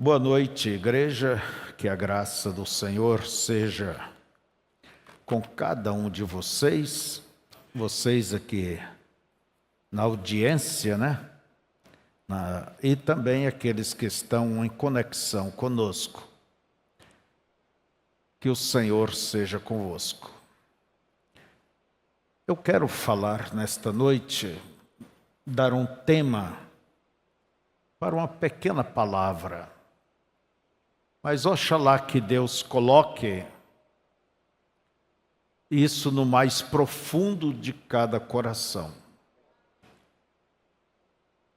Boa noite, igreja, que a graça do Senhor seja com cada um de vocês aqui na audiência, né? E também aqueles que estão em conexão conosco. Que o Senhor seja convosco. Eu quero falar nesta noite, dar um tema para uma pequena palavra. Mas oxalá que Deus coloque isso no mais profundo de cada coração.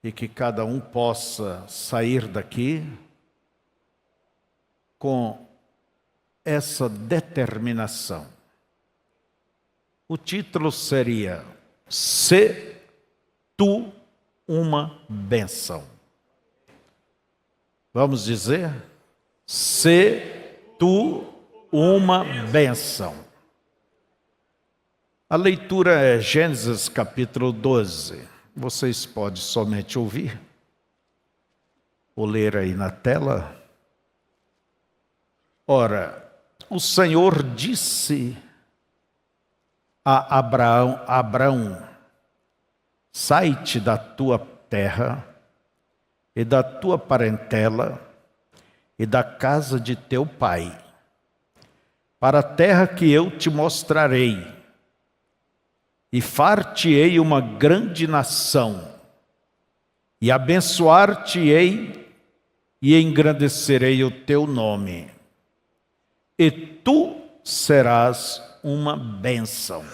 E que cada um possa sair daqui com essa determinação. O título seria: Se tu uma bênção. Vamos dizer? Se tu uma bênção. A leitura é Gênesis capítulo 12. Vocês podem somente ouvir ou ler aí na tela. Ora, o Senhor disse a Abraão: sai-te da tua terra e da tua parentela e da casa de teu pai, para a terra que eu te mostrarei, e far-te-ei uma grande nação, e abençoar-te-ei, e engrandecerei o teu nome, e tu serás uma bênção.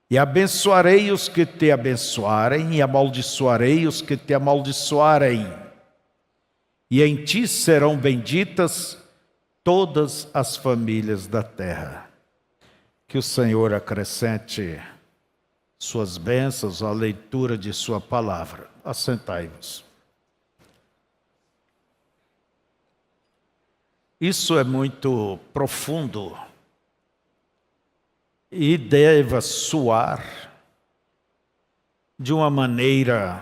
E abençoarei os que te abençoarem, e amaldiçoarei os que te amaldiçoarem. E em ti serão benditas todas as famílias da terra. Que o Senhor acrescente suas bênçãos à leitura de sua palavra. Assentai-vos. Isso é muito profundo e deve soar de uma maneira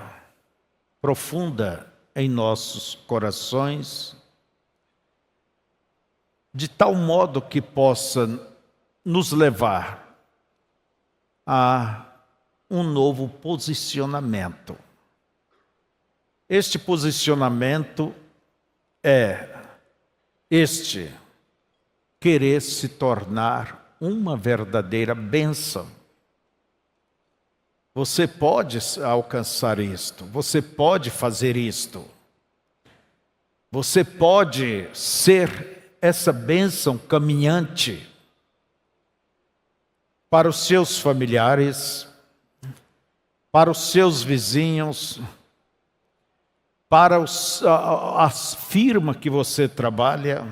profunda em nossos corações, de tal modo que possa nos levar a um novo posicionamento. Este posicionamento é querer se tornar uma verdadeira bênção. Você pode alcançar isto, você pode fazer isto. Você pode ser essa bênção caminhante para os seus familiares, para os seus vizinhos, para a firma que você trabalha,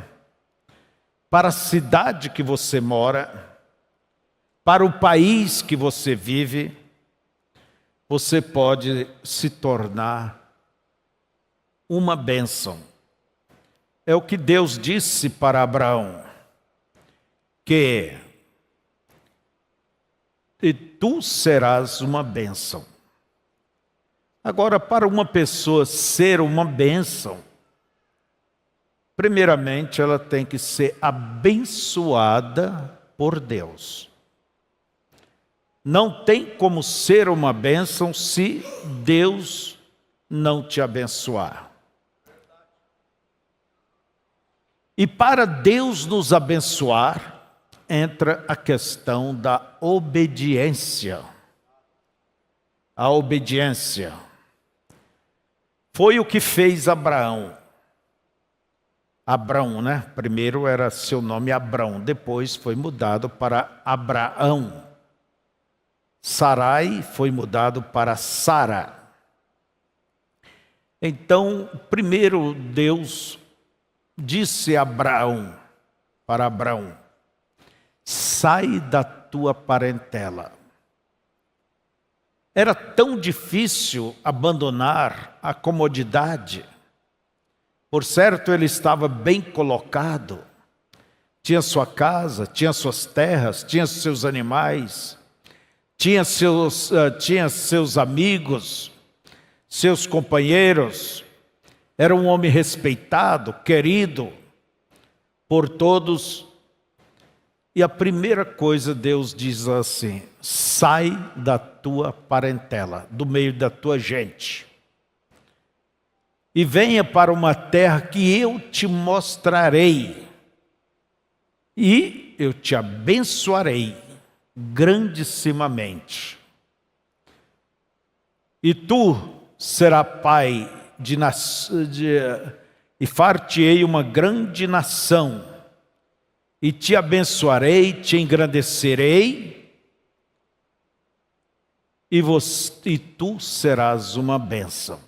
para a cidade que você mora, para o país que você vive. Você pode se tornar uma bênção. É o que Deus disse para Abraão, que e tu serás uma bênção. Agora, para uma pessoa ser uma bênção, primeiramente ela tem que ser abençoada por Deus. Não tem como ser uma bênção se Deus não te abençoar. E para Deus nos abençoar, entra a questão da obediência. A obediência foi o que fez Abraão. Abrão, né? Primeiro era seu nome Abrão, depois foi mudado para Abraão. Sarai foi mudado para Sara. Então, primeiro Deus disse a para Abraão: sai da tua parentela. Era tão difícil abandonar a comodidade. Por certo, ele estava bem colocado. Tinha sua casa, tinha suas terras, tinha seus animais, tinha seus amigos, seus companheiros, Era um homem respeitado, querido por todos. E a primeira coisa Deus diz assim: sai da tua parentela, do meio da tua gente, e venha para uma terra que eu te mostrarei, e eu te abençoarei grandissimamente. E tu serás pai e far-te-ei uma grande nação, e te abençoarei, te engrandecerei, e tu serás uma bênção.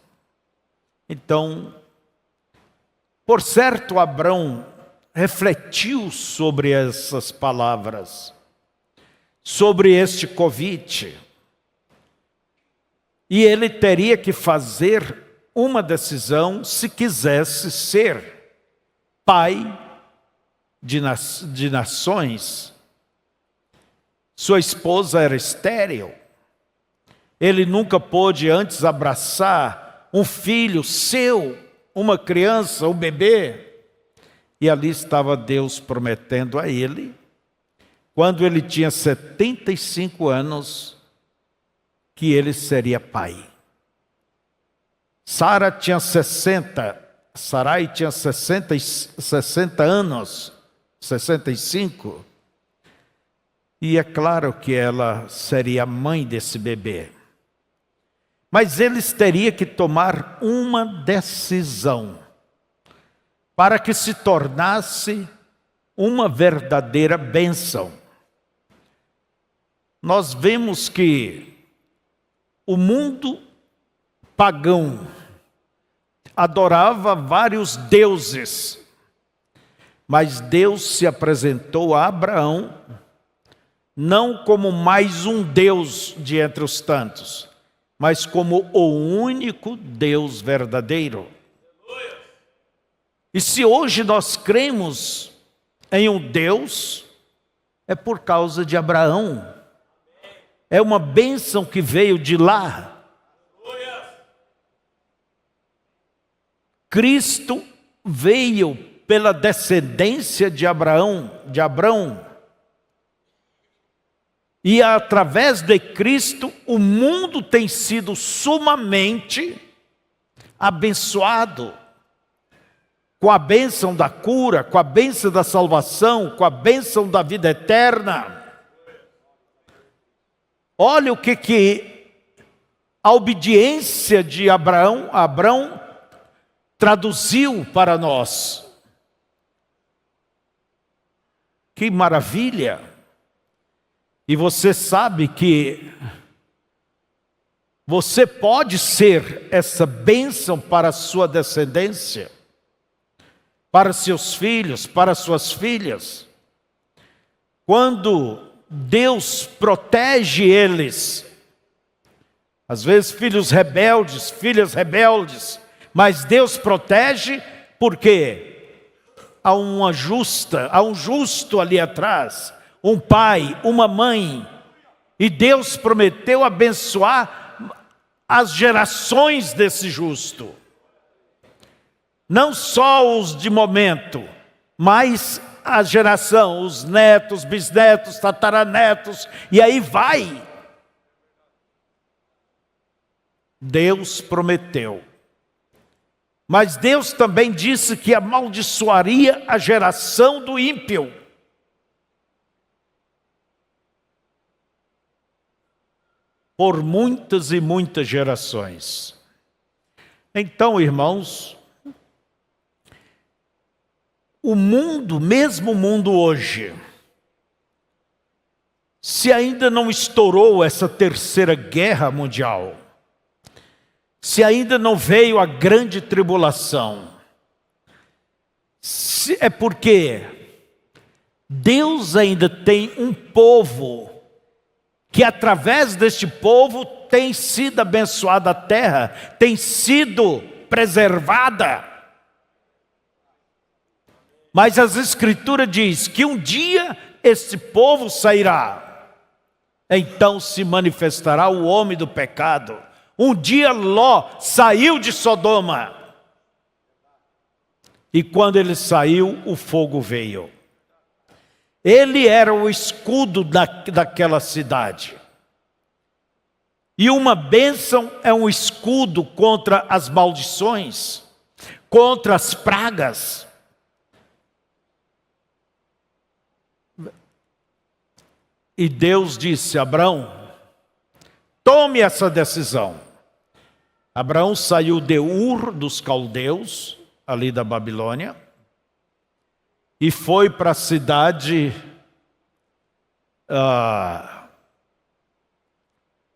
Então, por certo, Abrão refletiu sobre essas palavras, sobre este convite, e ele teria que fazer uma decisão se quisesse ser pai de nações. Sua esposa era estéril. Ele nunca pôde antes abraçar um filho seu, uma criança, um bebê. E ali estava Deus prometendo a ele, quando ele tinha 75 anos, que ele seria pai. Sarai tinha 60 anos, 65, e é claro que ela seria a mãe desse bebê. Mas eles teriam que tomar uma decisão para que se tornasse uma verdadeira bênção. Nós vemos que o mundo pagão adorava vários deuses, mas Deus se apresentou a Abraão não como mais um Deus de entre os tantos, mas como o único Deus verdadeiro. E se hoje nós cremos em um Deus, é por causa de Abraão. É uma bênção que veio de lá. Cristo veio pela descendência de Abraão, e através de Cristo o mundo tem sido sumamente abençoado, com a bênção da cura, com a bênção da salvação, com a bênção da vida eterna. Olha o que a obediência de Abraão traduziu para nós. Que maravilha! E você sabe que você pode ser essa bênção para a sua descendência, para seus filhos, para suas filhas. Quando Deus protege eles, às vezes filhos rebeldes, filhas rebeldes, mas Deus protege porque há um justo ali atrás, um pai, uma mãe, e Deus prometeu abençoar as gerações desse justo. Não só os de momento, mas a geração, os netos, bisnetos, tataranetos, e aí vai. Deus prometeu. Mas Deus também disse que amaldiçoaria a geração do ímpio. Por muitas e muitas gerações. Então, irmãos, o mundo, mesmo o mundo hoje, se ainda não estourou essa terceira guerra mundial, se ainda não veio a grande tribulação, é porque Deus ainda tem um povo, que através deste povo tem sido abençoada a terra, tem sido preservada. Mas as Escrituras diz que um dia este povo sairá, então se manifestará o homem do pecado. Um dia Ló saiu de Sodoma, E quando ele saiu, o fogo veio. Ele era o escudo daquela cidade. E uma bênção é um escudo contra as maldições, contra as pragas. E Deus disse a Abraão: tome essa decisão. Abraão saiu de Ur dos caldeus, ali da Babilônia, e foi para a cidade,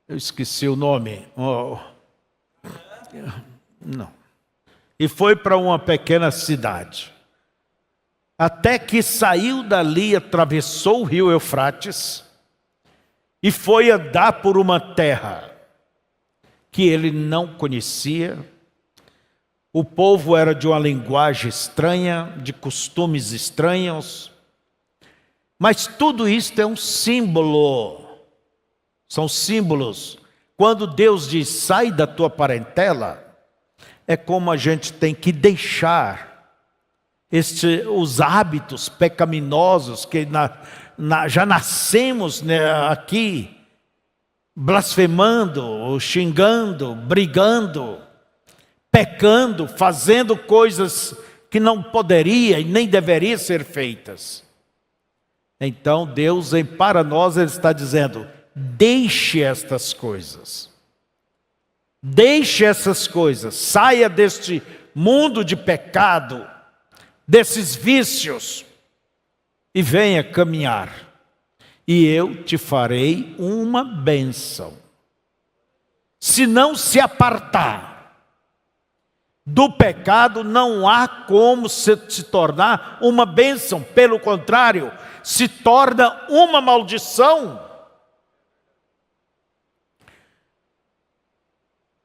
eu esqueci o nome, não, e foi para uma pequena cidade, até que saiu dali, atravessou o rio Eufrates, e foi andar por uma terra que ele não conhecia. O povo era de uma linguagem estranha, de costumes estranhos. Mas tudo isto é um símbolo. São símbolos. Quando Deus diz, sai da tua parentela, é como a gente tem que deixar os hábitos pecaminosos que já nascemos, né, aqui, blasfemando, xingando, brigando, pecando, fazendo coisas que não poderia e nem deveria ser feitas. Então Deus, para nós, Ele está dizendo, deixe estas coisas. Deixe essas coisas, saia deste mundo de pecado, desses vícios, e venha caminhar. E eu te farei uma bênção. Se não se apartar do pecado, não há como se tornar uma bênção. Pelo contrário, se torna uma maldição.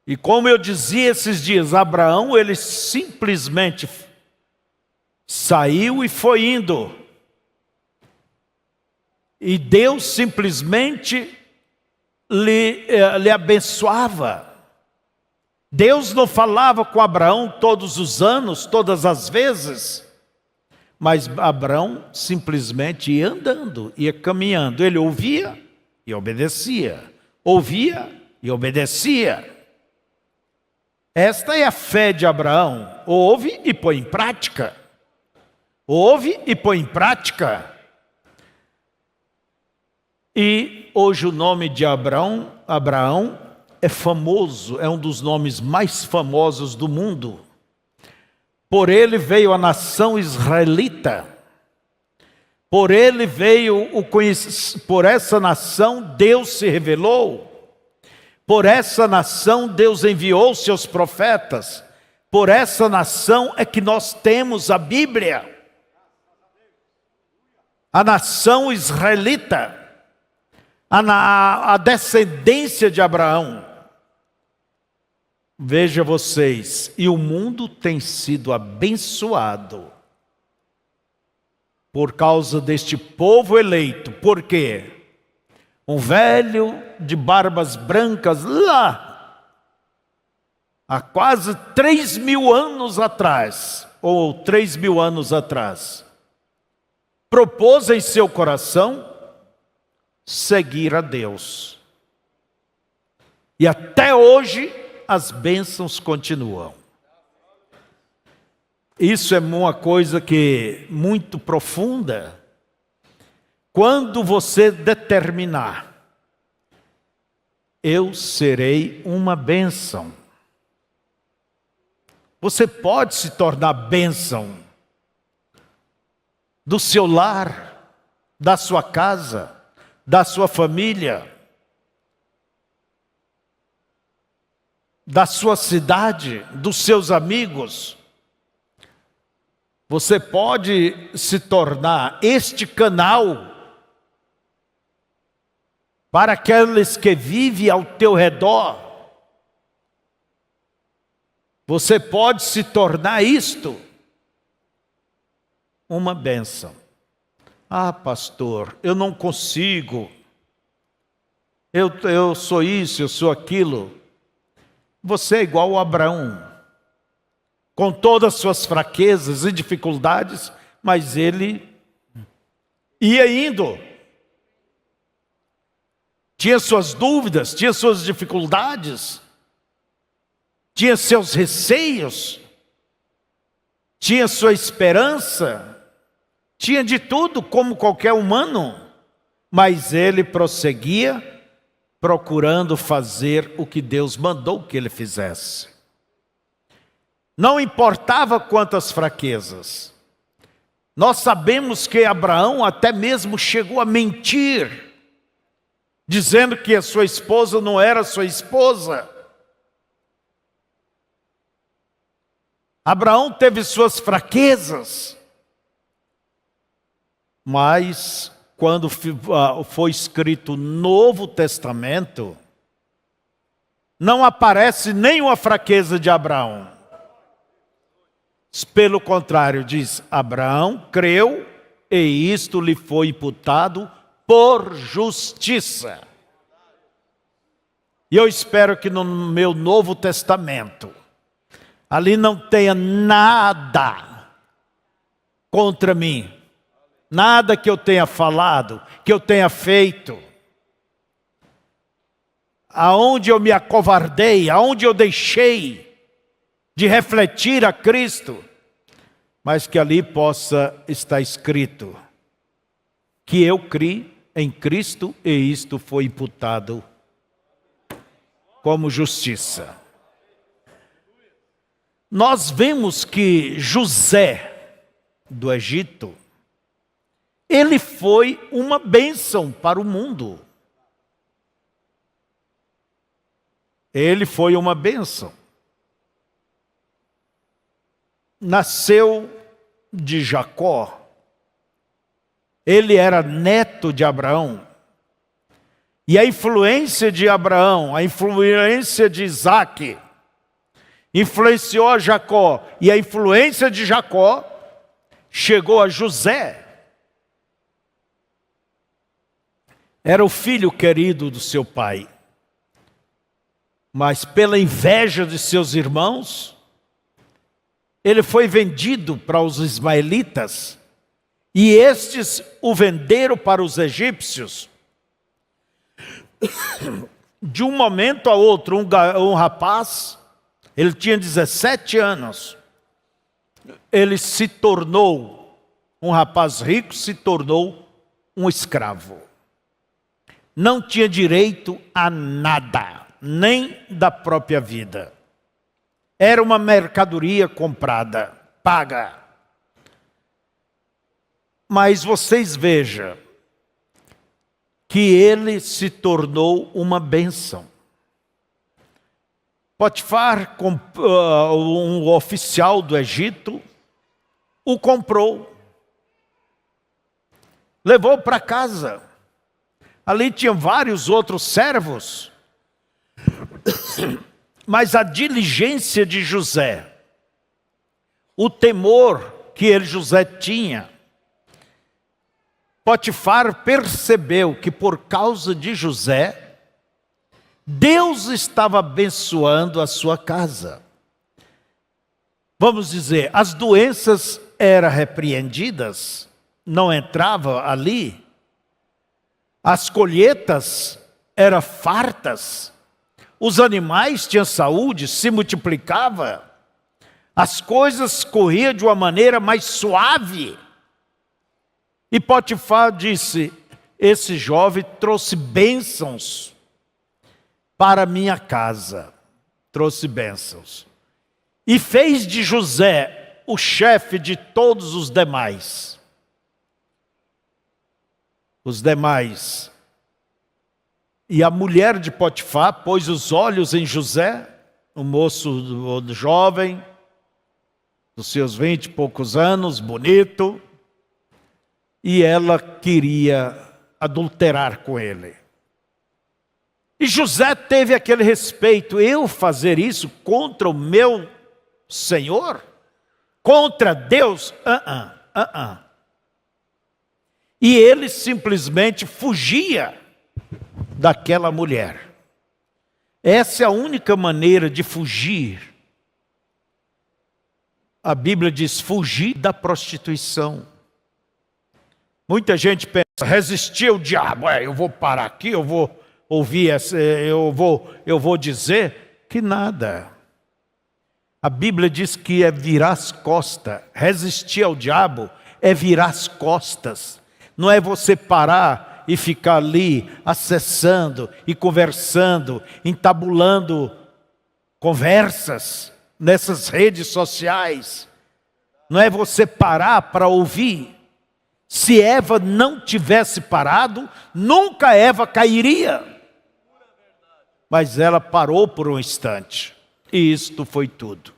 E como eu dizia esses dias, Abraão, ele simplesmente saiu e foi indo. E Deus simplesmente lhe abençoava. Deus não falava com Abraão todos os anos, todas as vezes, mas Abraão simplesmente ia andando, ia caminhando. Ele ouvia e obedecia, ouvia e obedecia. Esta é a fé de Abraão. Ouve e põe em prática. Ouve e põe em prática. E hoje o nome de Abraão é famoso, é um dos nomes mais famosos do mundo. Por ele veio a nação israelita. Por ele veio por essa nação Deus se revelou. Por essa nação Deus enviou seus profetas. Por essa nação é que nós temos a Bíblia. A nação israelita. A descendência de Abraão. Veja vocês, e o mundo tem sido abençoado por causa deste povo eleito. Por quê? Um velho de barbas brancas lá, há quase 3.000 anos atrás, ou 3.000 anos atrás, propôs em seu coração seguir a Deus. E até hoje as bênçãos continuam. Isso é uma coisa que muito profunda. Quando você determinar, eu serei uma bênção. Você pode se tornar bênção do seu lar, da sua casa, da sua família, da sua cidade, dos seus amigos. Você pode se tornar este canal para aqueles que vivem ao teu redor. Você pode se tornar isto uma bênção. Ah, pastor, eu não consigo. Eu sou isso, eu sou aquilo. Você é igual a Abraão. com todas as suas fraquezas e dificuldades, mas ele ia indo. Tinha suas dúvidas, tinha suas dificuldades, tinha seus receios, tinha sua esperança, tinha de tudo como qualquer humano, mas ele prosseguia procurando fazer o que Deus mandou que ele fizesse. Não importava quantas fraquezas. Nós sabemos que Abraão até mesmo chegou a mentir, dizendo que a sua esposa não era sua esposa. Abraão teve suas fraquezas, mas quando foi escrito o Novo Testamento, não aparece nenhuma fraqueza de Abraão. Pelo contrário, diz: Abraão creu e isto lhe foi imputado por justiça. E eu espero que no meu Novo Testamento, ali não tenha nada contra mim. Nada que eu tenha falado, que eu tenha feito, aonde eu me acovardei, aonde eu deixei de refletir a Cristo, mas que ali possa estar escrito que eu criei em Cristo e isto foi imputado como justiça. Nós vemos que José do Egito, ele foi uma bênção para o mundo. Ele foi uma bênção. Nasceu de Jacó. Ele era neto de Abraão. E a influência de Abraão, a influência de Isaac, influenciou a Jacó. E a influência de Jacó chegou a José. Era o filho querido do seu pai. Mas pela inveja de seus irmãos, ele foi vendido para os ismaelitas. E estes o venderam para os egípcios. De um momento a outro, um rapaz, ele tinha 17 anos. Ele se tornou, um rapaz rico se tornou um escravo. Não tinha direito a nada, nem da própria vida. Era uma mercadoria comprada, paga. Mas vocês vejam que ele se tornou uma bênção. Potifar, um oficial do Egito, o comprou. Levou para casa. Ali tinha vários outros servos. Mas a diligência de José, o temor que José tinha, Potifar percebeu que por causa de José, Deus estava abençoando a sua casa. Vamos dizer, as doenças eram repreendidas, não entrava ali. As colheitas eram fartas. Os animais tinham saúde, se multiplicava. As coisas corriam de uma maneira mais suave. E Potifar disse: esse jovem trouxe bênçãos para minha casa. Trouxe bênçãos. E fez de José o chefe de todos os demais. Os demais. E a mulher de Potifar pôs os olhos em José, um moço jovem, dos seus 20 e poucos anos, bonito, e ela queria adulterar com ele. E José teve aquele respeito: eu fazer isso contra o meu Senhor? Contra Deus? E ele simplesmente fugia daquela mulher. Essa é a única maneira de fugir A Bíblia diz fugir da prostituição. Muita gente pensa, resistir ao diabo, eu vou parar aqui, eu vou ouvir, eu vou dizer que nada. A Bíblia diz que é virar as costas. Resistir ao diabo é virar as costas. Não é você parar e ficar ali acessando e conversando, entabulando conversas nessas redes sociais. Não é você parar para ouvir. Se Eva não tivesse parado, nunca Eva cairia. Mas ela parou por um instante. E isto foi tudo.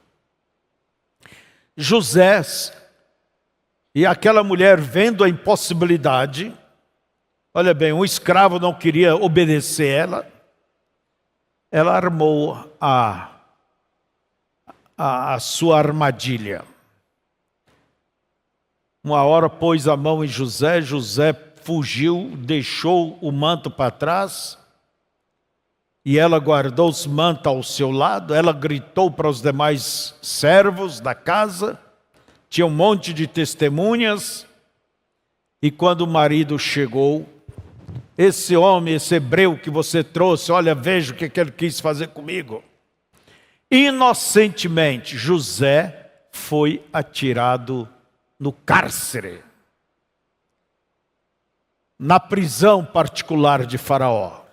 José e aquela mulher, vendo a impossibilidade, olha bem, um escravo não queria obedecer ela armou a sua armadilha. Uma hora pôs a mão em José, José fugiu, deixou o manto para trás, e ela guardou os mantos ao seu lado. Ela gritou para os demais servos da casa, tinha um monte de testemunhas, e quando o marido chegou, esse homem, esse hebreu que você trouxe, olha, veja o que ele quis fazer comigo. Inocentemente, José foi atirado no cárcere, na prisão particular de Faraó.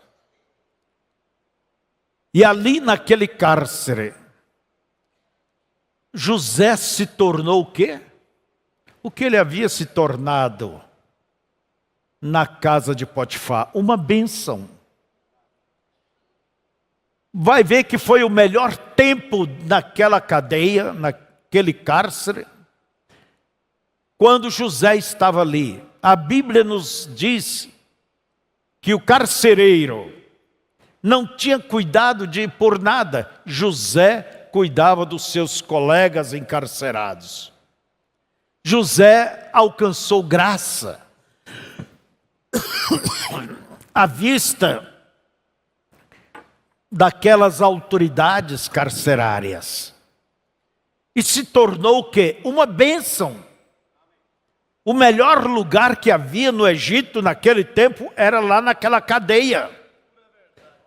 E ali naquele cárcere, José se tornou o quê? O que ele havia se tornado na casa de Potifar? Uma bênção. Vai ver que foi o melhor tempo naquela cadeia, naquele cárcere, quando José estava ali. A Bíblia nos diz que o carcereiro não tinha cuidado por nada. José cuidava dos seus colegas encarcerados. José alcançou graça à vista daquelas autoridades carcerárias. E se tornou o quê? Uma bênção. O melhor lugar que havia no Egito naquele tempo era lá naquela cadeia.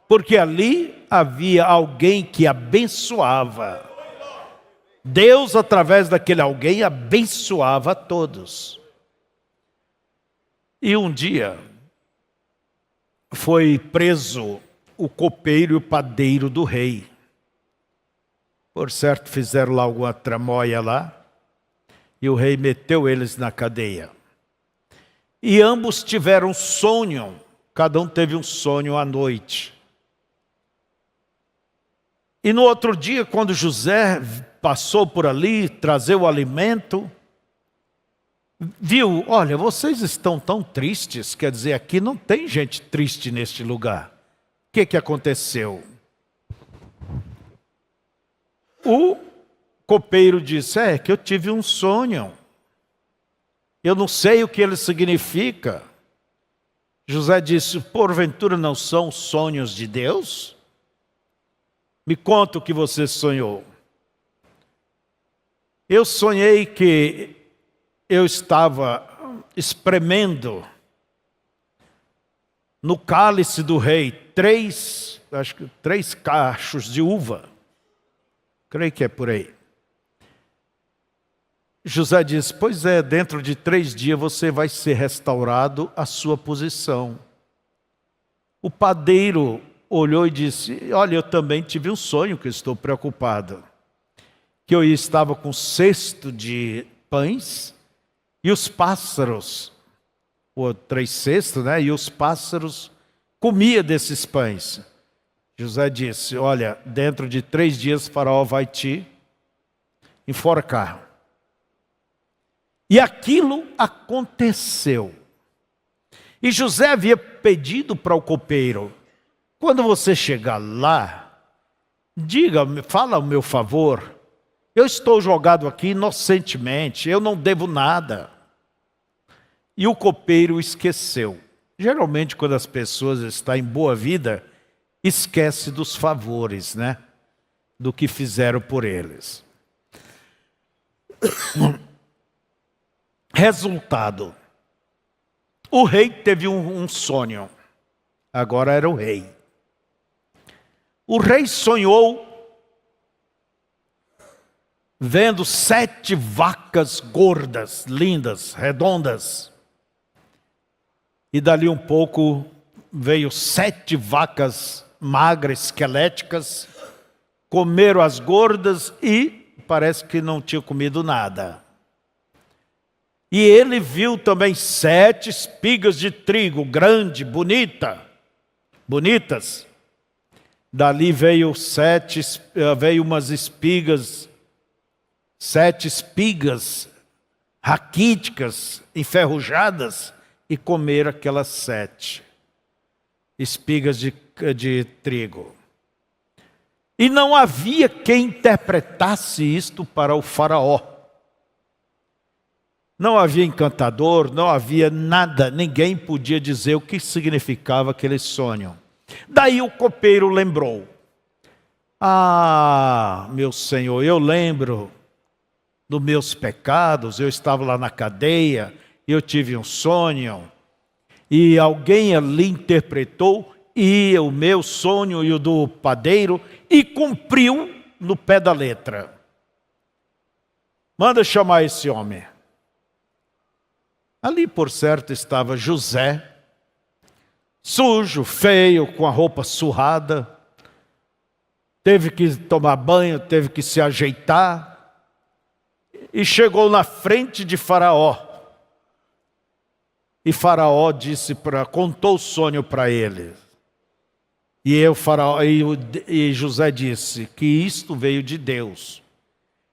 Porque ali havia alguém que abençoava. Deus, através daquele alguém, abençoava a todos. E um dia foi preso o copeiro e o padeiro do rei. Por certo, fizeram lá alguma tramóia lá, e o rei meteu eles na cadeia. E ambos tiveram sonho, cada um teve um sonho à noite. E no outro dia, quando José passou por ali, trazer o alimento, viu, olha, vocês estão tão tristes, quer dizer, aqui não tem gente triste neste lugar. O que aconteceu? O copeiro disse, que eu tive um sonho. Eu não sei o que ele significa. José disse, porventura não são sonhos de Deus? Me conta o que você sonhou. Eu sonhei que eu estava espremendo no cálice do rei três cachos de uva. Creio que é por aí. José disse, pois é, dentro de 3 dias você vai ser restaurado à sua posição. O padeiro olhou e disse, olha, eu também tive um sonho que eu estou preocupado. Que eu estava com um cesto de pães e os pássaros, ou 3 cestos, né? E os pássaros comiam desses pães. José disse, olha, dentro de 3 dias o faraó vai te enforcar. E aquilo aconteceu. E José havia pedido para o copeiro, quando você chegar lá, fala ao meu favor, eu estou jogado aqui inocentemente, eu não devo nada. E o copeiro esqueceu. Geralmente quando as pessoas estão em boa vida, esquece dos favores, né? Do que fizeram por eles. Resultado: o rei teve um sonho. Agora era o rei. O rei sonhou vendo 7 vacas gordas, lindas, redondas. E dali um pouco veio 7 vacas magras, esqueléticas, comeram as gordas e parece que não tinham comido nada. E ele viu também 7 espigas de trigo, grande, bonitas. Dali veio umas espigas, 7 espigas raquíticas, enferrujadas, e comeram aquelas 7 espigas de trigo. E não havia quem interpretasse isto para o faraó. Não havia encantador, não havia nada, ninguém podia dizer o que significava aquele sonho. Daí o copeiro lembrou: ah, meu senhor, eu lembro dos meus pecados, eu estava lá na cadeia, eu tive um sonho, e alguém ali interpretou, e o meu sonho e o do padeiro, e cumpriu no pé da letra. Manda chamar esse homem. Ali, por certo, estava José, sujo, feio, com a roupa surrada, teve que tomar banho, teve que se ajeitar, e chegou na frente de Faraó. E Faraó contou o sonho para ele. E José disse que isto veio de Deus.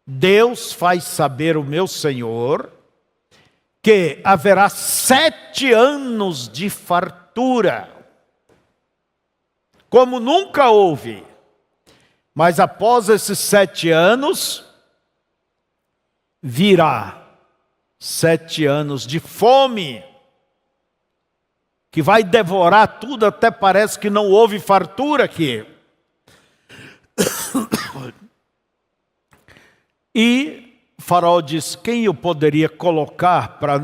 Deus faz saber o meu senhor que haverá 7 anos de fartura, como nunca houve. Mas após esses 7 anos, virá 7 anos de fome, que vai devorar tudo, até parece que não houve fartura aqui. E Faraó disse: quem eu poderia colocar para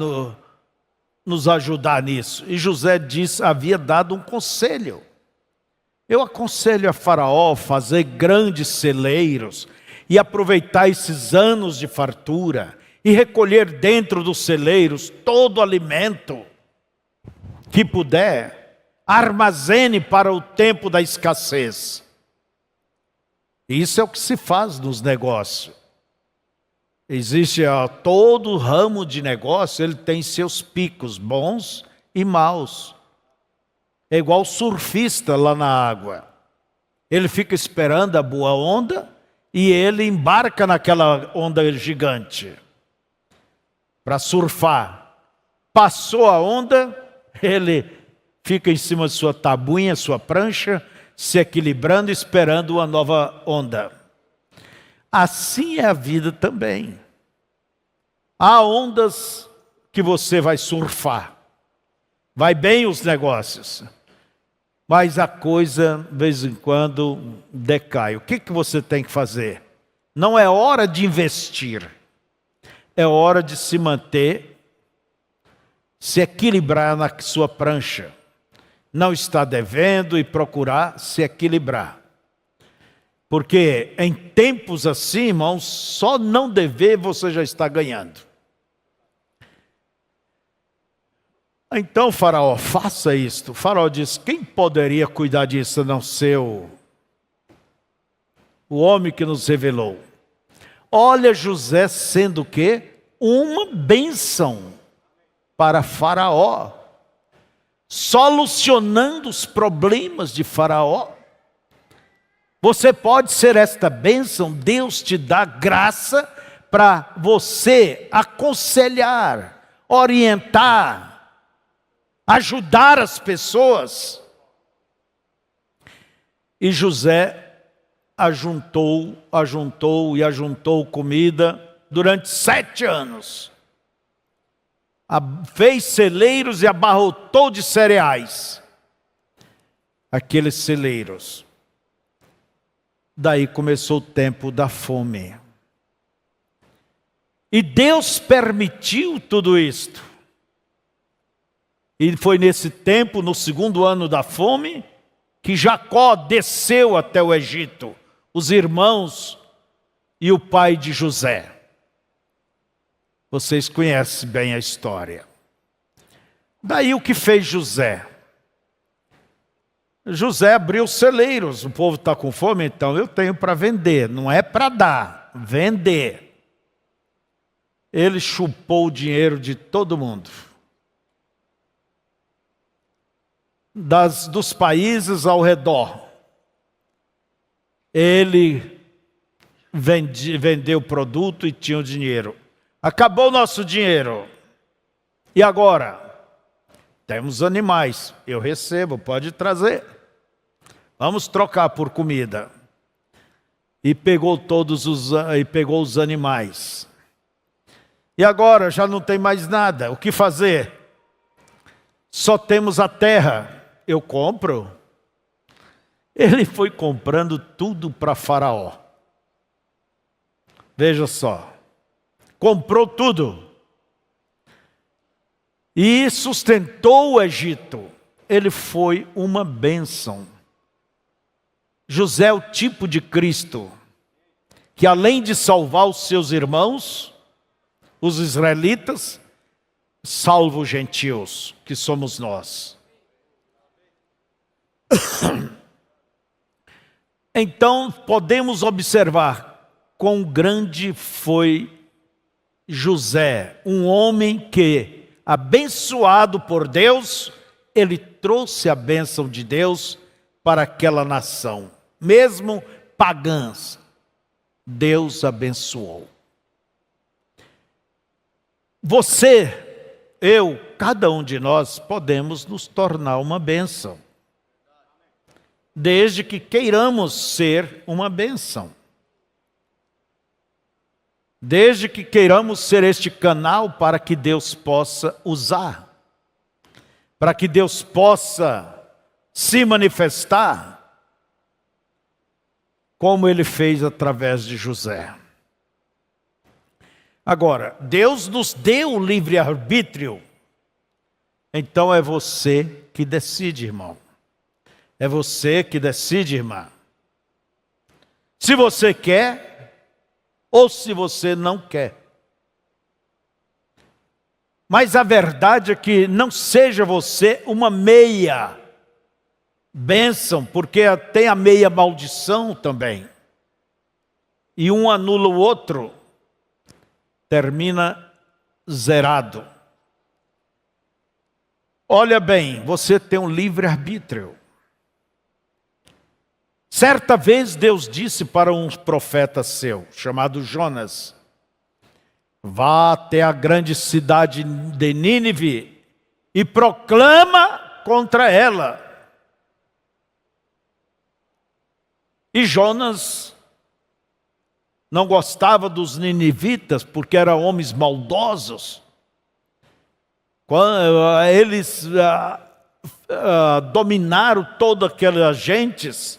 nos ajudar nisso? E José havia dado um conselho. Eu aconselho a Faraó fazer grandes celeiros e aproveitar esses anos de fartura e recolher dentro dos celeiros todo o alimento que puder, armazene para o tempo da escassez. Isso é o que se faz nos negócios. Existe todo ramo de negócio, ele tem seus picos bons e maus. É igual surfista lá na água. Ele fica esperando a boa onda e ele embarca naquela onda gigante para surfar. Passou a onda, ele fica em cima de sua tabuinha, sua prancha, se equilibrando, esperando uma nova onda. Assim é a vida também. Há ondas que você vai surfar. Vai bem os negócios. Mas a coisa, de vez em quando, decai. O que você tem que fazer? Não é hora de investir. É hora de se manter, se equilibrar na sua prancha. Não estar devendo e procurar se equilibrar. Porque em tempos assim, irmãos, só não dever você já está ganhando. Então, Faraó, faça isto. Faraó disse: quem poderia cuidar disso a não ser o homem que nos revelou? Olha José sendo o quê? Uma bênção para Faraó, solucionando os problemas de Faraó. Você pode ser esta bênção, Deus te dá graça para você aconselhar, orientar, ajudar as pessoas. E José ajuntou comida durante 7 anos. Fez celeiros e abarrotou de cereais aqueles celeiros. Daí começou o tempo da fome. E Deus permitiu tudo isto. E foi nesse tempo, no segundo ano da fome, que Jacó desceu até o Egito, os irmãos e o pai de José. Vocês conhecem bem a história. Daí o que fez José? José abriu celeiros. O povo está com fome, então eu tenho para vender. Não é para dar, vender. Ele chupou o dinheiro de todo mundo. Dos países ao redor. Ele vendeu o produto e tinha o dinheiro. Acabou o nosso dinheiro. E agora? Temos animais. Eu recebo, pode trazer. Vamos trocar por comida. E pegou os animais. E agora já não tem mais nada. O que fazer? Só temos a terra. Eu compro. Ele foi comprando tudo para Faraó. Veja só. Comprou tudo. E sustentou o Egito. Ele foi uma bênção. José é o tipo de Cristo, que além de salvar os seus irmãos, os israelitas, salva os gentios, que somos nós. Então, podemos observar quão grande foi José, um homem que, abençoado por Deus, ele trouxe a bênção de Deus para aquela nação. Mesmo pagãs, Deus abençoou. Você, eu, cada um de nós podemos nos tornar uma bênção. Desde que queiramos ser uma bênção. Desde que queiramos ser este canal para que Deus possa usar. Para que Deus possa se manifestar. Como Ele fez através de José. Agora, Deus nos deu o livre-arbítrio. Então é você que decide, irmão. É você que decide, irmã. Se você quer ou se você não quer. Mas a verdade é que não seja você uma meia bênção, porque tem a meia maldição também. E um anula o outro, termina zerado. Olha bem, você tem um livre-arbítrio. Certa vez Deus disse para um profeta seu, chamado Jonas: vá até a grande cidade de Nínive e proclama contra ela. E Jonas não gostava dos ninivitas porque eram homens maldosos. Eles dominaram todas aquelas gentes.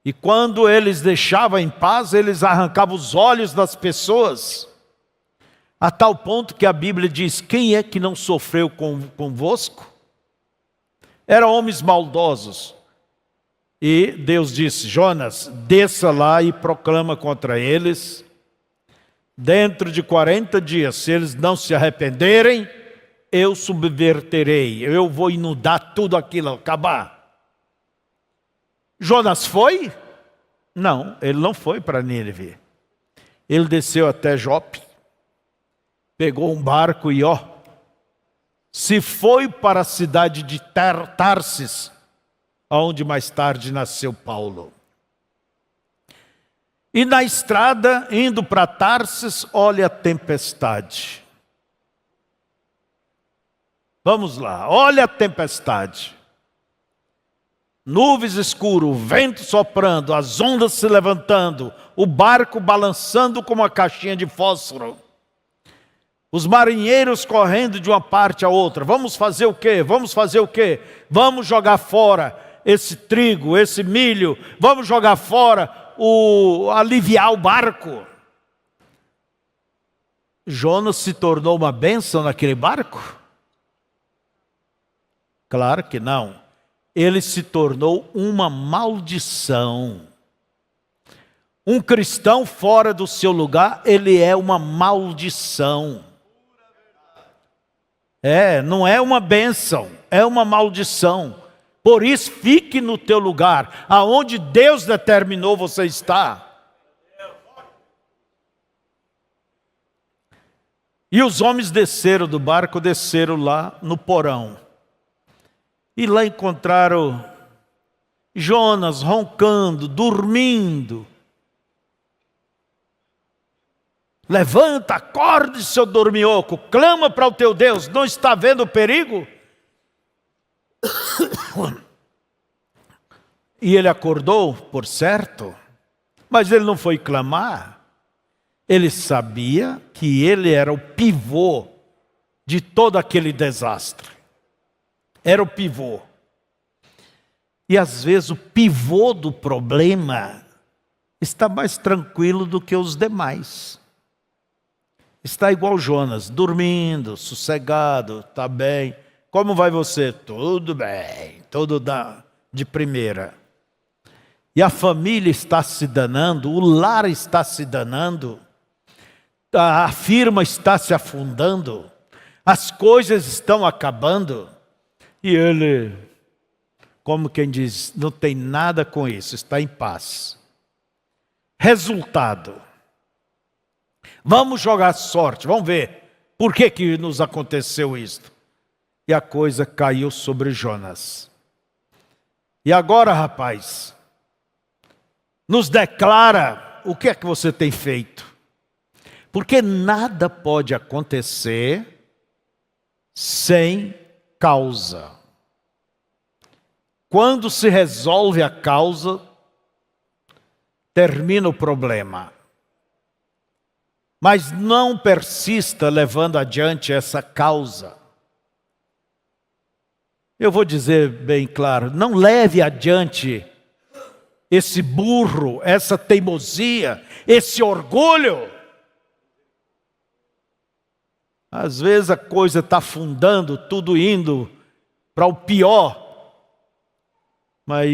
E quando eles deixavam em paz, eles arrancavam os olhos das pessoas. A tal ponto que a Bíblia diz: quem é que não sofreu convosco? Eram homens maldosos. E Deus disse: Jonas, desça lá e proclama contra eles. Dentro de 40 dias, se eles não se arrependerem, eu subverterei. Eu vou inundar tudo aquilo, acabar. Jonas foi? Não, ele não foi para Nínive. Ele desceu até Jope, pegou um barco e se foi para a cidade de Tarsis, onde mais tarde nasceu Paulo. E na estrada, indo para Tarsis, olha a tempestade. Vamos lá, olha a tempestade. Nuvens escuras, o vento soprando, as ondas se levantando, o barco balançando como uma caixinha de fósforo. Os marinheiros correndo de uma parte a outra. Vamos fazer o quê? Vamos fazer o quê? Vamos jogar fora esse trigo, esse milho. Vamos jogar fora, aliviar o barco. Jonas se tornou uma bênção naquele barco? Claro que não. Ele se tornou uma maldição. Um cristão fora do seu lugar, ele é uma maldição. Não é uma bênção, é uma maldição. Por isso, fique no teu lugar, aonde Deus determinou você estar. E os homens desceram do barco, desceram lá no porão. E lá encontraram Jonas roncando, dormindo. Levanta, acorde, seu dorminhoco, clama para o teu Deus, não está vendo o perigo? E ele acordou, por certo, mas ele não foi clamar. Ele sabia que ele era o pivô de todo aquele desastre. Era o pivô. E às vezes o pivô do problema está mais tranquilo do que os demais. Está igual Jonas, dormindo, sossegado, está bem. Como vai você? Tudo bem, tudo de primeira. E a família está se danando, o lar está se danando, a firma está se afundando, as coisas estão acabando. E ele, como quem diz, não tem nada com isso, está em paz. Resultado. Vamos jogar sorte, vamos ver por que nos aconteceu isto. E a coisa caiu sobre Jonas. E agora, rapaz, nos declara o que é que você tem feito. Porque nada pode acontecer sem causa. Quando se resolve a causa, termina o problema. Mas não persista levando adiante essa causa. Eu vou dizer bem claro, não leve adiante esse burro, essa teimosia, esse orgulho. Às vezes a coisa está afundando, tudo indo para o pior, mas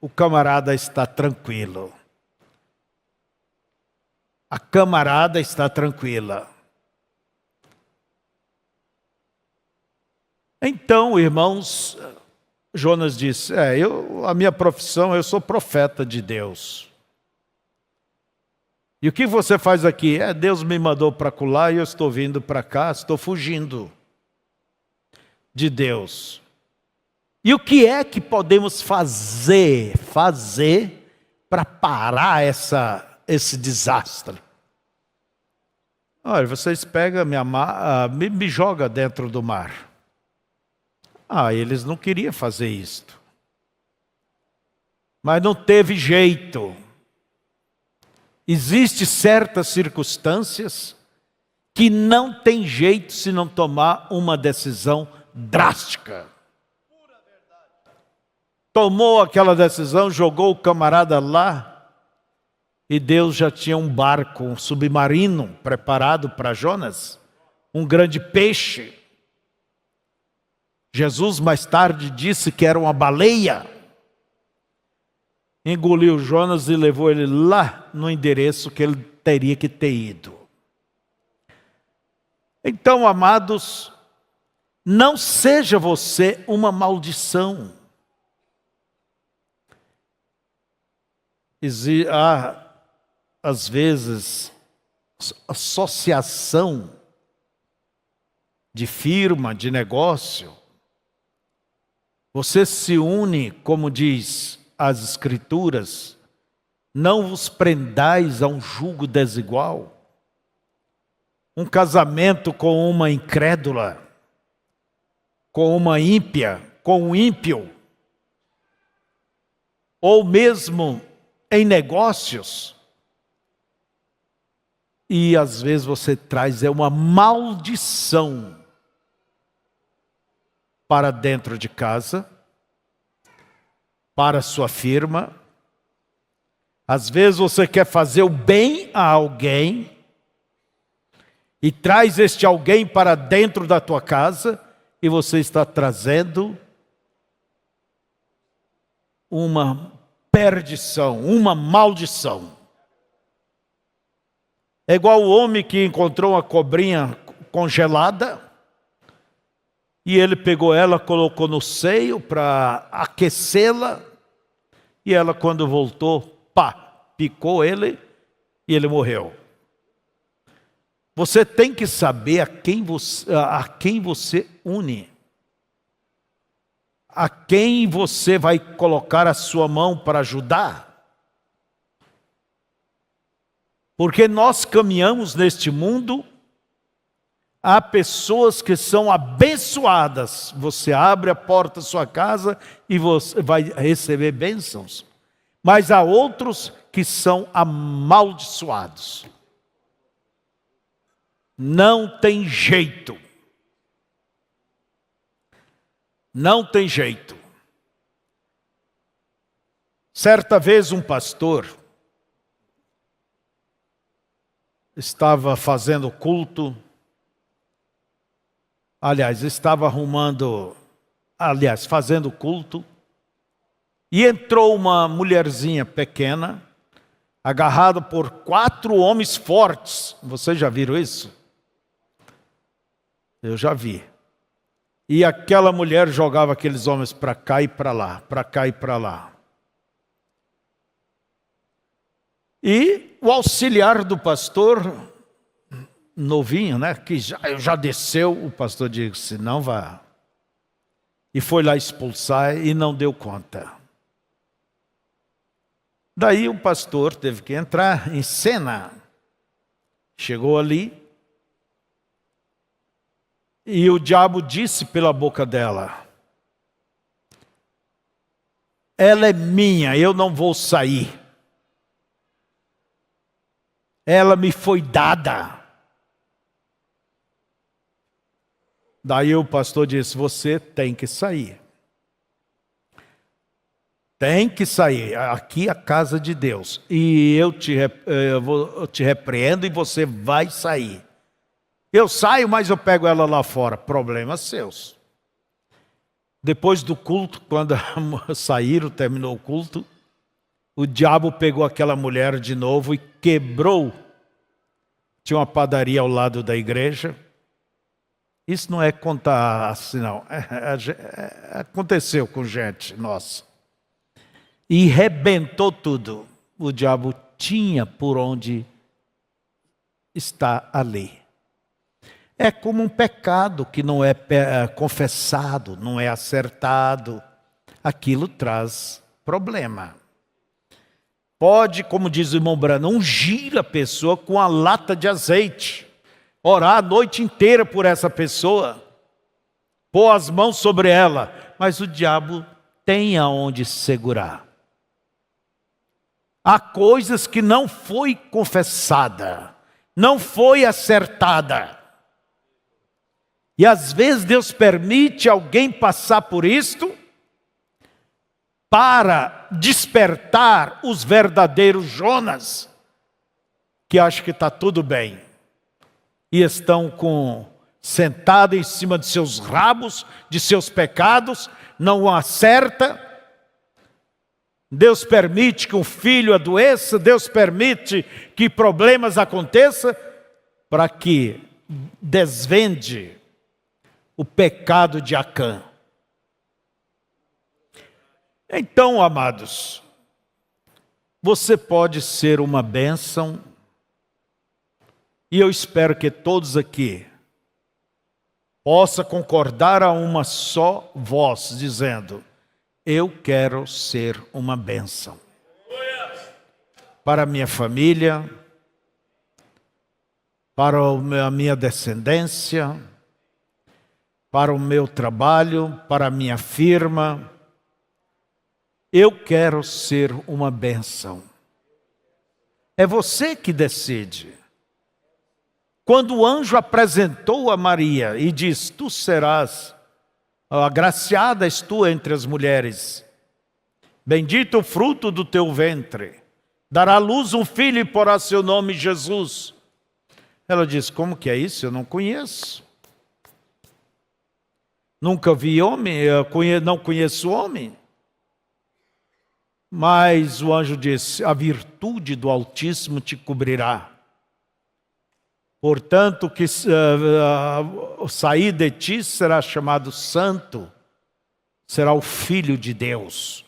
o camarada está tranquilo. A camarada está tranquila. Então, irmãos, Jonas disse, a minha profissão, eu sou profeta de Deus. E o que você faz aqui? Deus me mandou para acolá e eu estou vindo para cá, estou fugindo de Deus. E o que é que podemos fazer para parar esse desastre? Olha, vocês pegam, me jogam dentro do mar. Eles não queriam fazer isto. Mas não teve jeito. Existem certas circunstâncias que não tem jeito se não tomar uma decisão drástica. Tomou aquela decisão, jogou o camarada lá, e Deus já tinha um barco, um submarino preparado para Jonas, um grande peixe. Jesus mais tarde disse que era uma baleia. Engoliu Jonas e levou ele lá no endereço que ele teria que ter ido. Então, amados, não seja você uma maldição. Há, às vezes, associação de firma, de negócio. Você se une, como diz as Escrituras, não vos prendais a um jugo desigual. Um casamento com uma incrédula, com uma ímpia, com um ímpio, ou mesmo em negócios. E às vezes você traz uma maldição para dentro de casa, para a sua firma. Às vezes você quer fazer o bem a alguém e traz este alguém para dentro da tua casa, e você está trazendo uma perdição, uma maldição. É igual o homem que encontrou uma cobrinha congelada, e ele pegou ela, colocou no seio para aquecê-la, e ela, quando voltou, picou ele, e ele morreu. Você tem que saber a quem você une, a quem você vai colocar a sua mão para ajudar. Porque nós caminhamos neste mundo, há pessoas que são abençoadas. Você abre a porta da sua casa e você vai receber bênçãos. Mas há outros que são amaldiçoados. Não tem jeito. Não tem jeito. Certa vez um pastor estava fazendo culto, fazendo culto, e entrou uma mulherzinha pequena, agarrada por 4 homens fortes. Vocês já viram isso? Eu já vi. E aquela mulher jogava aqueles homens para cá e para lá, para cá e para lá. E o auxiliar do pastor, novinho, né, que já desceu, o pastor disse, não vá. E foi lá expulsar e não deu conta. Daí o pastor teve que entrar em cena. Chegou ali, e o diabo disse pela boca dela, ela é minha, eu não vou sair. Ela me foi dada. Daí o pastor disse, você tem que sair. Tem que sair. Aqui é a casa de Deus. E eu te repreendo e você vai sair. Eu saio, mas eu pego ela lá fora. Problemas seus. Depois do culto, quando saíram, terminou o culto, o diabo pegou aquela mulher de novo e quebrou. Tinha uma padaria ao lado da igreja. Isso não é contar assim, não. Aconteceu com gente nossa. E rebentou tudo. O diabo tinha por onde está ali. É como um pecado que não é confessado, não é acertado. Aquilo traz problema. Pode, como diz o irmão Brano, ungir a pessoa com a lata de azeite. Orar a noite inteira por essa pessoa. Pôr as mãos sobre ela. Mas o diabo tem aonde segurar. Há coisas que não foi confessada. Não foi acertada. E às vezes Deus permite alguém passar por isto para despertar os verdadeiros Jonas, que acham que está tudo bem, e estão sentados em cima de seus rabos, de seus pecados, não acerta. Deus permite que um filho adoeça, Deus permite que problemas aconteçam, para que desvende o pecado de Acã. Então, amados, você pode ser uma bênção, e eu espero que todos aqui possam concordar a uma só voz, dizendo, eu quero ser uma bênção. Para a minha família, para a minha descendência, para o meu trabalho, para a minha firma. Eu quero ser uma bênção. É você que decide. Quando o anjo apresentou a Maria e diz, tu serás, agraciada és tu entre as mulheres, bendito o fruto do teu ventre, dará à luz um filho e porá seu nome Jesus. Ela disse: como que é isso? Eu não conheço. Nunca vi homem, não conheço homem. Mas o anjo disse: a virtude do Altíssimo te cobrirá. Portanto, que sair de ti será chamado santo, será o Filho de Deus.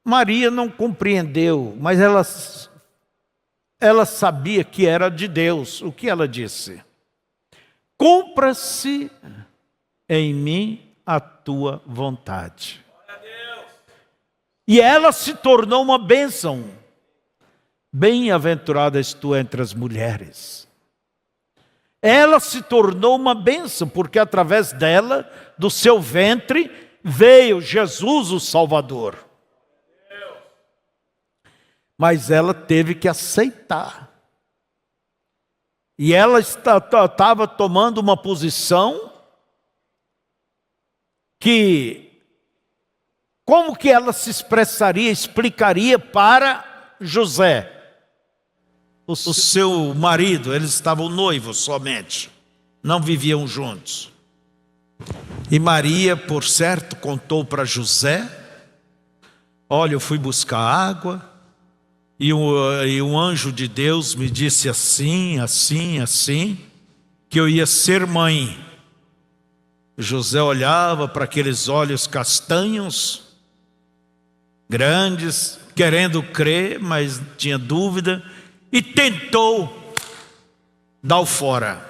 Maria não compreendeu, mas ela sabia que era de Deus. O que ela disse? Cumpra-se em mim a tua vontade. E ela se tornou uma bênção. Bem-aventurada és tu entre as mulheres. Ela se tornou uma bênção, porque através dela, do seu ventre, veio Jesus o Salvador. Mas ela teve que aceitar. E ela estava tomando uma posição que, como que ela se expressaria, explicaria para José? O seu marido, eles estavam noivos somente, não viviam juntos. E Maria, por certo, contou para José: olha, eu fui buscar água, e um anjo de Deus me disse assim, assim, assim, que eu ia ser mãe. José olhava para aqueles olhos castanhos, grandes, querendo crer, mas tinha dúvida, e tentou dar o fora.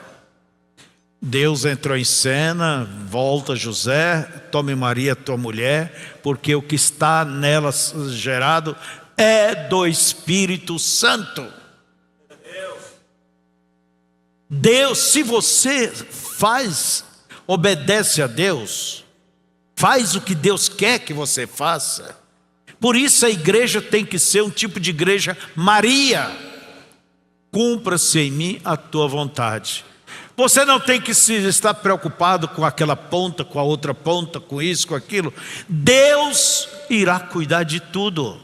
Deus entrou em cena: volta, José, tome Maria, tua mulher, porque o que está nela gerado é do Espírito Santo. Deus, se você obedece a Deus, faz o que Deus quer que você faça. Por isso a igreja tem que ser um tipo de igreja Maria. Cumpra-se em mim a tua vontade. Você não tem que estar preocupado com aquela ponta, com a outra ponta, com isso, com aquilo. Deus irá cuidar de tudo.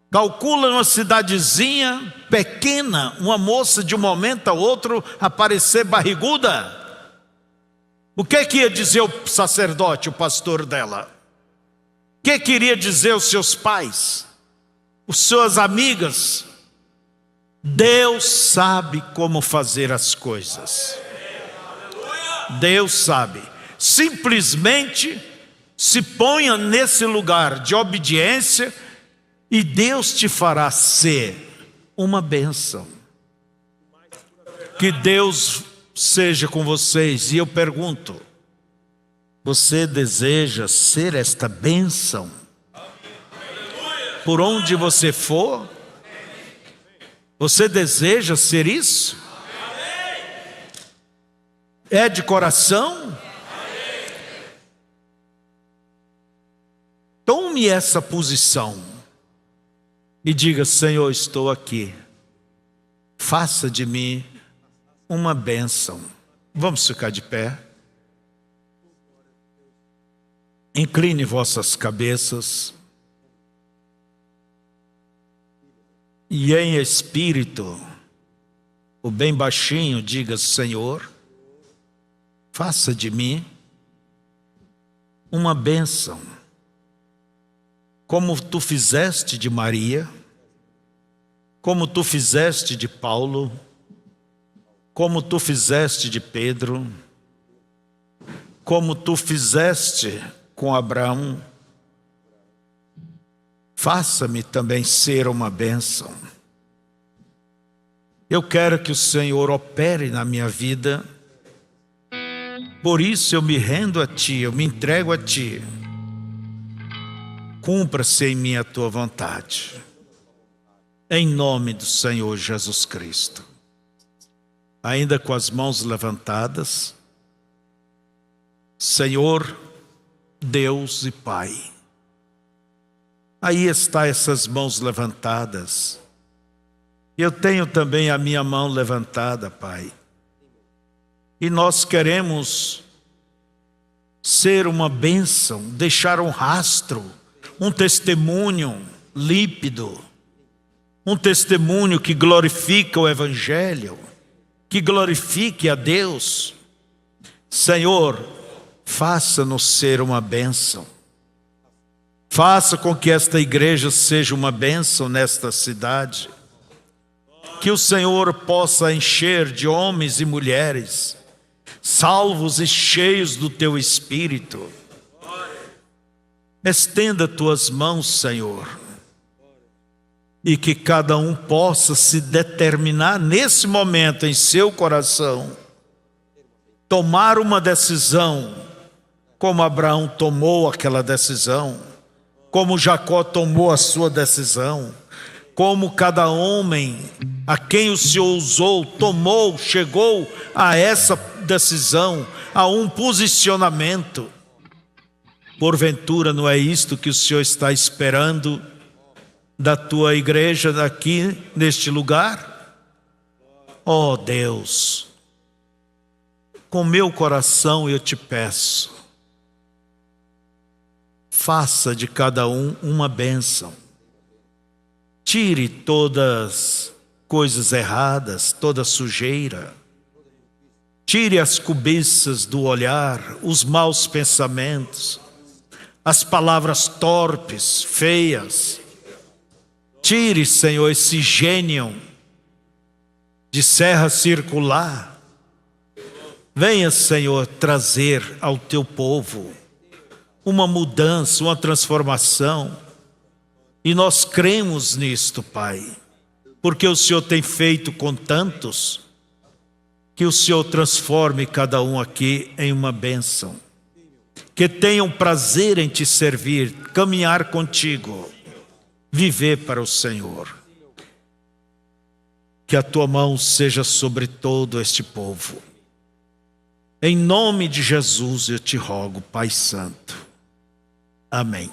Calcula numa cidadezinha pequena, uma moça de um momento a outro aparecer barriguda. O que ia dizer o sacerdote, o pastor dela? O que queria dizer os seus pais? As suas amigas? Deus sabe como fazer as coisas. Deus sabe. Simplesmente se ponha nesse lugar de obediência e Deus te fará ser uma bênção. Que Deus seja com vocês. E eu pergunto: você deseja ser esta bênção? Por onde você for, você deseja ser isso? É de coração? Tome essa posição e diga: Senhor, estou aqui, faça de mim uma bênção. Vamos ficar de pé. Incline vossas cabeças. E em espírito, o bem baixinho, diga: Senhor, faça de mim uma bênção, como tu fizeste de Maria, como tu fizeste de Paulo, como tu fizeste de Pedro, como tu fizeste com Abraão. Faça-me também ser uma bênção. Eu quero que o Senhor opere na minha vida. Por isso eu me rendo a Ti, eu me entrego a Ti. Cumpra-se em mim a Tua vontade. Em nome do Senhor Jesus Cristo. Ainda com as mãos levantadas. Senhor, Deus e Pai. Aí está essas mãos levantadas. Eu tenho também a minha mão levantada, Pai. E nós queremos ser uma bênção, deixar um rastro, um testemunho límpido um testemunho que glorifica o Evangelho, que glorifique a Deus. Senhor, faça-nos ser uma bênção. Faça com que esta igreja seja uma bênção nesta cidade. Que o Senhor possa encher de homens e mulheres, salvos e cheios do Teu Espírito. Estenda Tuas mãos, Senhor, e que cada um possa se determinar nesse momento em seu coração, tomar uma decisão, como Abraão tomou aquela decisão, como Jacó tomou a sua decisão, como cada homem a quem o Senhor usou, tomou, chegou a essa decisão, a um posicionamento. Porventura não é isto que o Senhor está esperando da Tua igreja aqui neste lugar? Ó Deus, com meu coração eu te peço, faça de cada um uma bênção. Tire todas coisas erradas, toda sujeira. Tire as cobiças do olhar, os maus pensamentos, as palavras torpes, feias. Tire, Senhor, esse gênio de serra circular. Venha, Senhor, trazer ao Teu povo uma mudança, uma transformação. E nós cremos nisto, Pai, porque o Senhor tem feito com tantos, que o Senhor transforme cada um aqui em uma bênção. Que tenham prazer em Te servir, caminhar contigo, viver para o Senhor. Que a Tua mão seja sobre todo este povo. Em nome de Jesus eu te rogo, Pai Santo. Amém.